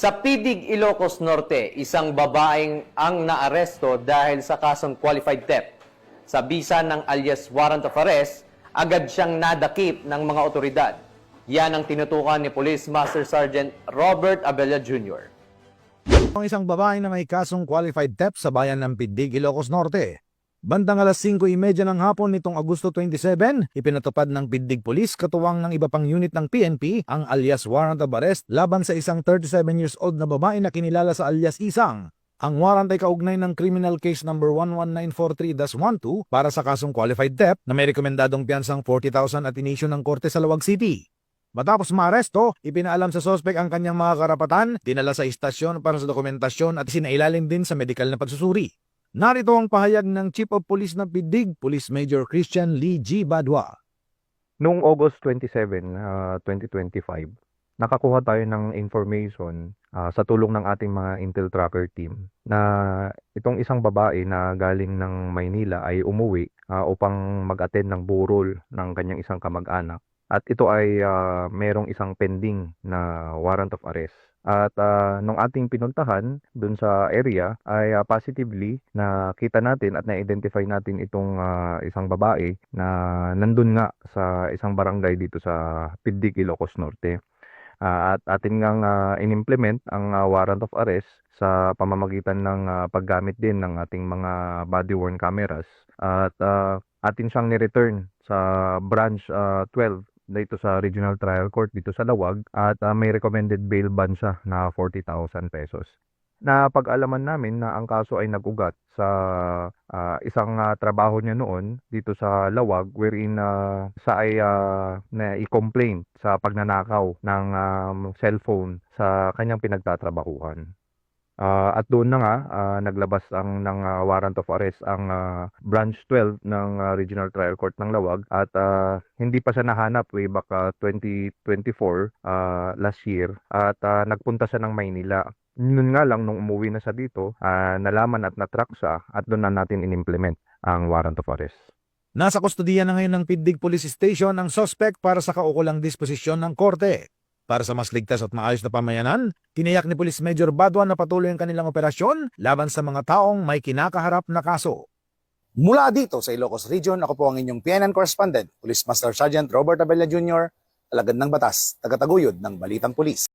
Sa Pidig, Ilocos Norte, isang babaeng ang naaresto dahil sa kasong qualified theft. Sa bisa ng alias warrant of arrest, agad siyang nadakip ng mga otoridad. Yan ang tinutukan ni Police Master Sergeant Robert Abella Jr. Ang isang babae na may kasong qualified theft sa bayan ng Pidig, Ilocos Norte. Bandang alas 5:30 ng hapon nitong Agosto 27, ipinatupad ng Pidig Police katuwang ng iba pang unit ng PNP ang alias warrant of arrest laban sa isang 37 years old na babae na kinilala sa alias Isang. Ang warrant ay kaugnay ng criminal case number 11943-12 para sa kasong qualified theft na may rekomendadong piyansang 40,000 at inisyu ng korte sa Lawag City. Matapos maaresto, ipinaalam sa sospek ang kanyang mga karapatan, dinala sa istasyon para sa dokumentasyon at sinailalim din sa medikal na pagsusuri. Narito ang pahayag ng Chief of Police ng Pidig, Police Major Christian Lee G. Badwa. Noong August 27, 2025, nakakuha tayo ng information sa tulong ng ating mga Intel Tracker team na itong isang babae na galing ng Maynila ay umuwi upang mag-attend ng burol ng kanyang isang kamag-anak. At ito ay merong isang pending na warrant of arrest. At nung ating pinuntahan dun sa area ay positively nakita natin at na-identify natin itong isang babae na nandun nga sa isang barangay dito sa Pidig, Ilocos Norte. At atin ngang in-implement ang warrant of arrest sa pamamagitan ng paggamit din ng ating mga body-worn cameras. At atin siyang ni-return sa branch 12 dito sa Regional Trial Court dito sa Lawag at may recommended bail bond siya na 40,000 pesos. Napag-alaman namin na ang kaso ay nag-ugat sa isang trabaho niya noon dito sa Lawag wherein siya ay na i-complain sa pagnanakaw ng cellphone sa kanyang pinagtatrabahuhan. At doon na nga, naglabas ng warrant of arrest ang branch 12 ng Regional Trial Court ng Lawag at hindi pa siya nahanap way back 2024 last year at nagpunta siya ng Maynila. Noon nga lang nung umuwi na siya dito, nalaman at natrack siya at doon na natin in-implement ang warrant of arrest. Nasa kustodiya na ngayon ng Pidig Police Station ang suspect para sa kaukulang disposisyon ng korte. Para sa mas ligtas at maayos na pamayanan, tiniyak ni Police Major Badwa na patuloy ang kanilang operasyon laban sa mga taong may kinakaharap na kaso. Mula dito sa Ilocos Region, ako po ang inyong PNN correspondent, Police Master Sergeant Robert Abella Jr., alagad ng batas, tagataguyod ng Balitang Pulis.